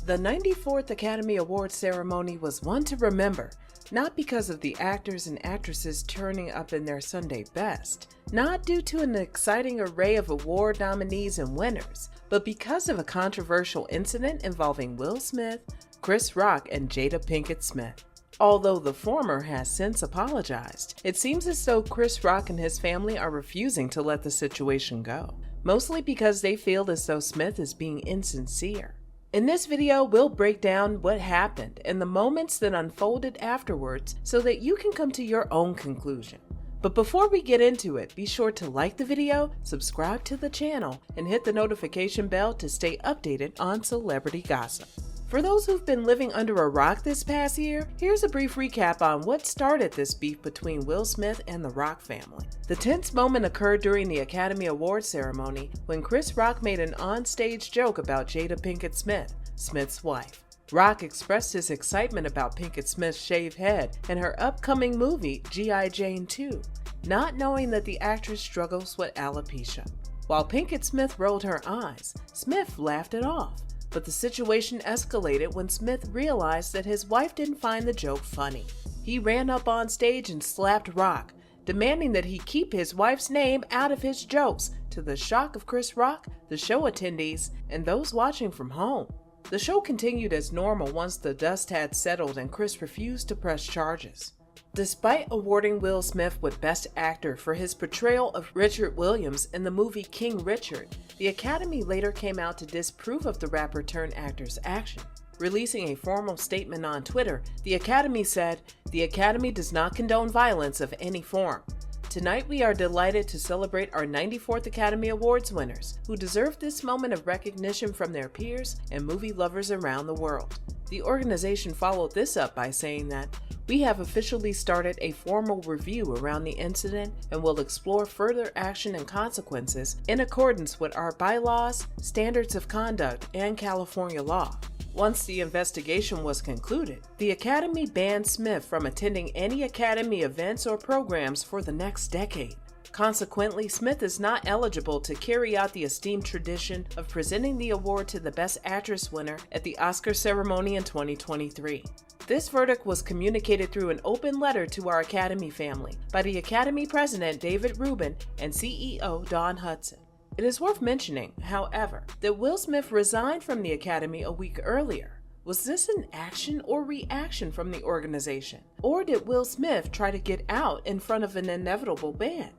The 94th Academy Awards ceremony was one to remember, not because of the actors and actresses turning up in their Sunday best, not due to an exciting array of award nominees and winners, but because of a controversial incident involving Will Smith, Chris Rock, and Jada Pinkett Smith. Although the former has since apologized, it seems as though Chris Rock and his family are refusing to let the situation go, mostly because they feel as though Smith is being insincere. In this video, we'll break down what happened and the moments that unfolded afterwards so that you can come to your own conclusion. But before we get into it, be sure to like the video, subscribe to the channel, and hit the notification bell to stay updated on celebrity gossip. For those who've been living under a rock this past year, here's a brief recap on what started this beef between Will Smith and the Rock family. The tense moment occurred during the Academy Awards ceremony when Chris Rock made an on-stage joke about Jada Pinkett Smith, Smith's wife. Rock expressed his excitement about Pinkett Smith's shaved head and her upcoming movie, G.I. Jane 2, not knowing that the actress struggles with alopecia. While Pinkett Smith rolled her eyes, Smith laughed it off. But the situation escalated when Smith realized that his wife didn't find the joke funny. He ran up on stage and slapped Rock, demanding that he keep his wife's name out of his jokes, to the shock of Chris Rock, the show attendees, and those watching from home. The show continued as normal once the dust had settled and Chris refused to press charges. Despite awarding Will Smith with Best Actor for his portrayal of Richard Williams in the movie King Richard, the Academy later came out to disapprove of the rapper-turned-actor's action. Releasing a formal statement on Twitter, the Academy said, "The Academy does not condone violence of any form. Tonight we are delighted to celebrate our 94th Academy Awards winners, who deserve this moment of recognition from their peers and movie lovers around the world." The organization followed this up by saying that, "We have officially started a formal review around the incident and will explore further action and consequences in accordance with our bylaws, standards of conduct, and California law." Once the investigation was concluded, the Academy banned Smith from attending any Academy events or programs for the next decade. Consequently, Smith is not eligible to carry out the esteemed tradition of presenting the award to the Best Actress winner at the Oscar ceremony in 2023. This verdict was communicated through an open letter to our Academy family by the Academy President David Rubin and CEO Dawn Hudson. It is worth mentioning, however, that Will Smith resigned from the Academy a week earlier. Was this an action or reaction from the organization? Or did Will Smith try to get out in front of an inevitable ban?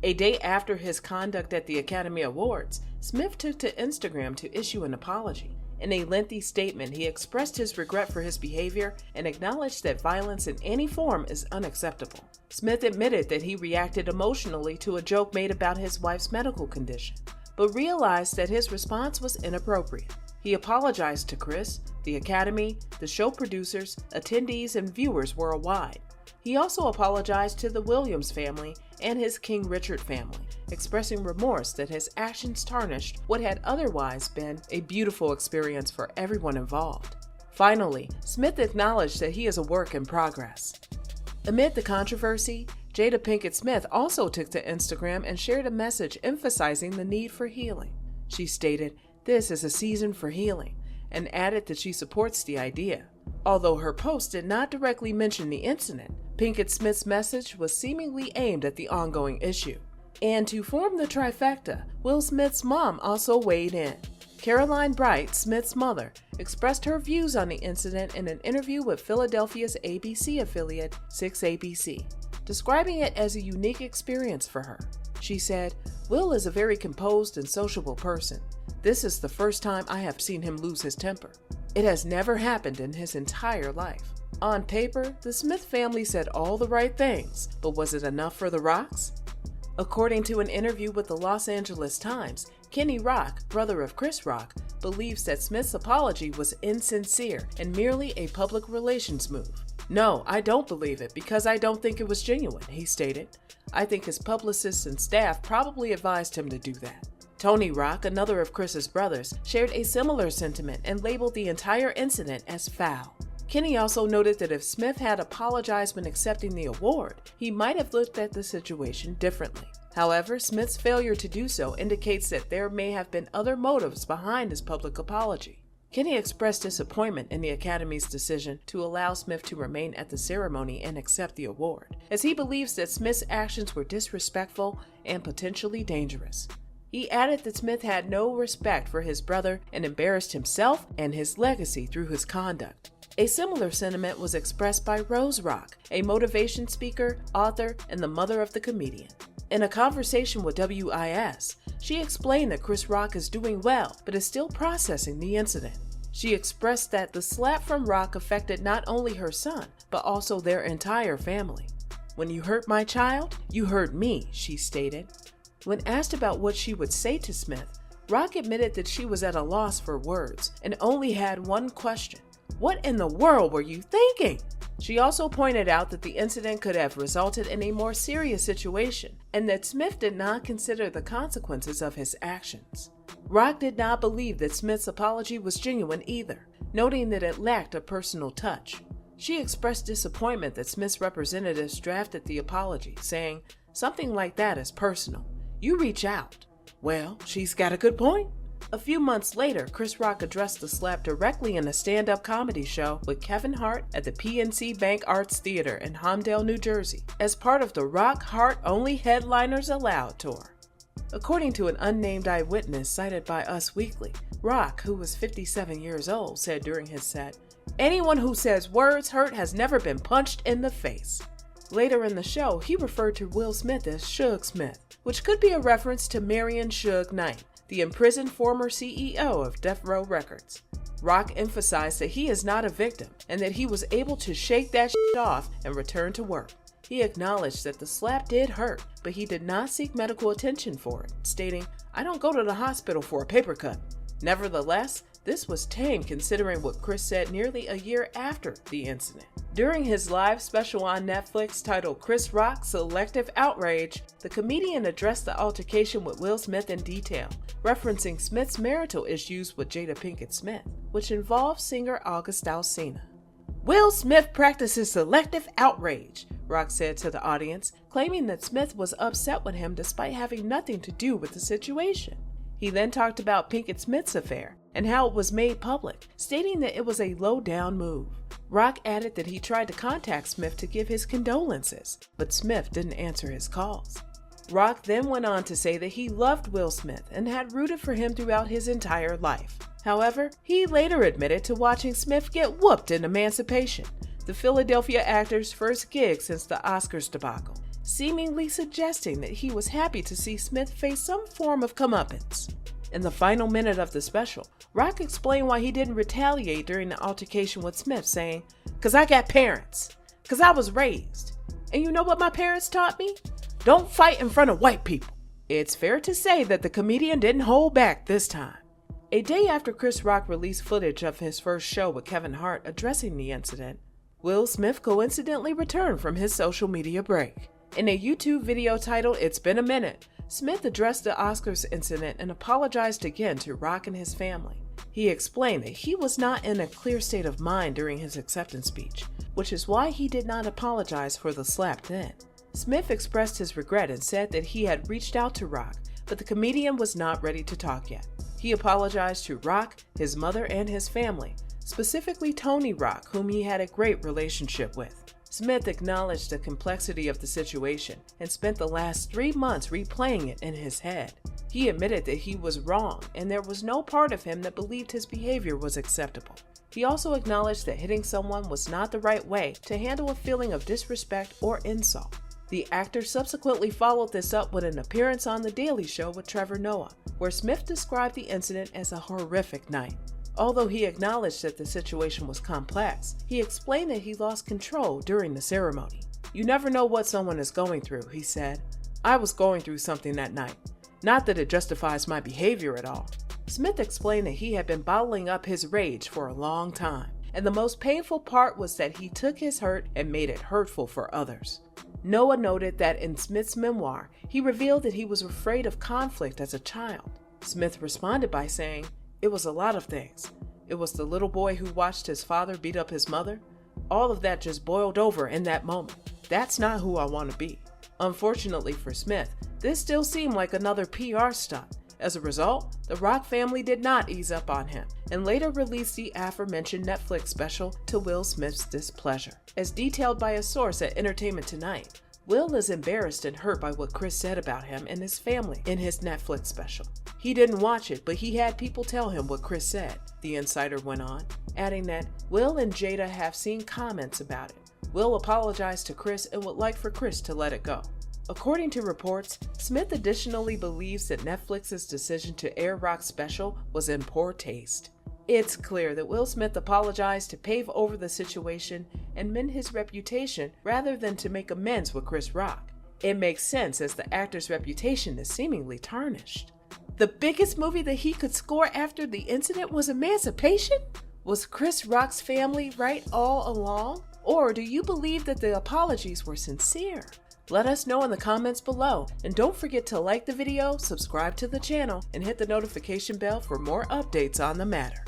A day after his conduct at the Academy Awards, Smith took to Instagram to issue an apology. In a lengthy statement, he expressed his regret for his behavior and acknowledged that violence in any form is unacceptable. Smith admitted that he reacted emotionally to a joke made about his wife's medical condition, but realized that his response was inappropriate. He apologized to Chris, the Academy, the show producers, attendees, and viewers worldwide. He also apologized to the Williams family and his King Richard family, expressing remorse that his actions tarnished what had otherwise been a beautiful experience for everyone involved. Finally, Smith acknowledged that he is a work in progress. Amid the controversy, Jada Pinkett Smith also took to Instagram and shared a message emphasizing the need for healing. She stated, "This is a season for healing," and added that she supports the idea. Although her post did not directly mention the incident, Pinkett Smith's message was seemingly aimed at the ongoing issue. And to form the trifecta, Will Smith's mom also weighed in. Caroline Bright, Smith's mother, expressed her views on the incident in an interview with Philadelphia's ABC affiliate 6ABC, describing it as a unique experience for her. She said, "Will is a very composed and sociable person. This is the first time I have seen him lose his temper. It has never happened in his entire life." On paper, the Smith family said all the right things, but was it enough for the Rocks? According to an interview with the Los Angeles Times, Kenny Rock, brother of Chris Rock, believes that Smith's apology was insincere and merely a public relations move. "No, I don't believe it because I don't think it was genuine," he stated. "I think his publicists and staff probably advised him to do that." Tony Rock, another of Chris's brothers, shared a similar sentiment and labeled the entire incident as foul. Kenny also noted that if Smith had apologized when accepting the award, he might have looked at the situation differently. However, Smith's failure to do so indicates that there may have been other motives behind his public apology. Kenny expressed disappointment in the Academy's decision to allow Smith to remain at the ceremony and accept the award, as he believes that Smith's actions were disrespectful and potentially dangerous. He added that Smith had no respect for his brother and embarrassed himself and his legacy through his conduct. A similar sentiment was expressed by Rose Rock, a motivation speaker, author, and the mother of the comedian. In a conversation with WIS, she explained that Chris Rock is doing well, but is still processing the incident. She expressed that the slap from Rock affected not only her son, but also their entire family. "When you hurt my child, you hurt me," she stated. When asked about what she would say to Smith, Rock admitted that she was at a loss for words and only had one question: "What in the world were you thinking?" She also pointed out that the incident could have resulted in a more serious situation and that Smith did not consider the consequences of his actions. Rock did not believe that Smith's apology was genuine either, noting that it lacked a personal touch. She expressed disappointment that Smith's representatives drafted the apology, saying, "Something like that is personal. You reach out." Well, she's got a good point. A few months later, Chris Rock addressed the slap directly in a stand-up comedy show with Kevin Hart at the PNC Bank Arts Theater in Holmdel, New Jersey, as part of the Rock Hart Only Headliners Allowed tour. According to an unnamed eyewitness cited by Us Weekly, Rock, who was 57 years old, said during his set, "Anyone who says words hurt has never been punched in the face." Later in the show, he referred to Will Smith as Suge Smith, which could be a reference to Marion Suge Knight, the imprisoned former CEO of Death Row Records. Rock emphasized that he is not a victim and that he was able to shake that shit off and return to work. He acknowledged that the slap did hurt, but he did not seek medical attention for it, stating, "I don't go to the hospital for a paper cut." Nevertheless, this was tame considering what Chris said nearly a year after the incident. During his live special on Netflix titled Chris Rock Selective Outrage, the comedian addressed the altercation with Will Smith in detail, referencing Smith's marital issues with Jada Pinkett Smith, which involved singer August Alsina. "Will Smith practices selective outrage," Rock said to the audience, claiming that Smith was upset with him despite having nothing to do with the situation. He then talked about Pinkett Smith's affair and how it was made public, stating that it was a low-down move. Rock added that he tried to contact Smith to give his condolences, but Smith didn't answer his calls. Rock then went on to say that he loved Will Smith and had rooted for him throughout his entire life. However, he later admitted to watching Smith get whooped in Emancipation, the Philadelphia actor's first gig since the Oscars debacle, seemingly suggesting that he was happy to see Smith face some form of comeuppance. In the final minute of the special, Rock explained why he didn't retaliate during the altercation with Smith, saying, "'Cause I got parents. 'Cause I was raised. And you know what my parents taught me? Don't fight in front of white people." It's fair to say that the comedian didn't hold back this time. A day after Chris Rock released footage of his first show with Kevin Hart addressing the incident, Will Smith coincidentally returned from his social media break. In a YouTube video titled "It's Been a Minute," Smith addressed the Oscars incident and apologized again to Rock and his family. He explained that he was not in a clear state of mind during his acceptance speech, which is why he did not apologize for the slap then. Smith expressed his regret and said that he had reached out to Rock, but the comedian was not ready to talk yet. He apologized to Rock, his mother, and his family, specifically Tony Rock, whom he had a great relationship with. Smith acknowledged the complexity of the situation and spent the last 3 months replaying it in his head. He admitted that he was wrong and there was no part of him that believed his behavior was acceptable. He also acknowledged that hitting someone was not the right way to handle a feeling of disrespect or insult. The actor subsequently followed this up with an appearance on The Daily Show with Trevor Noah, where Smith described the incident as a horrific night. Although he acknowledged that the situation was complex, he explained that he lost control during the ceremony. "You never know what someone is going through," he said. "I was going through something that night. Not that it justifies my behavior at all." Smith explained that he had been bottling up his rage for a long time, and the most painful part was that he took his hurt and made it hurtful for others. Noah noted that in Smith's memoir, he revealed that he was afraid of conflict as a child. Smith responded by saying, "It was a lot of things. It was the little boy who watched his father beat up his mother. All of that just boiled over in that moment. That's not who I want to be." Unfortunately for Smith, this still seemed like another PR stunt. As a result, the Rock family did not ease up on him, and later released the aforementioned Netflix special to Will Smith's displeasure. As detailed by a source at Entertainment Tonight, Will is embarrassed and hurt by what Chris said about him and his family in his Netflix special. He didn't watch it, but he had people tell him what Chris said, the insider went on, adding that Will and Jada have seen comments about it. Will apologized to Chris and would like for Chris to let it go. According to reports, Smith additionally believes that Netflix's decision to air Rock's special was in poor taste. It's clear that Will Smith apologized to pave over the situation and mend his reputation rather than to make amends with Chris Rock. It makes sense as the actor's reputation is seemingly tarnished. The biggest movie that he could score after the incident was Emancipation? Was Chris Rock's family right all along? Or do you believe that the apologies were sincere? Let us know in the comments below, and don't forget to like the video, subscribe to the channel, and hit the notification bell for more updates on the matter.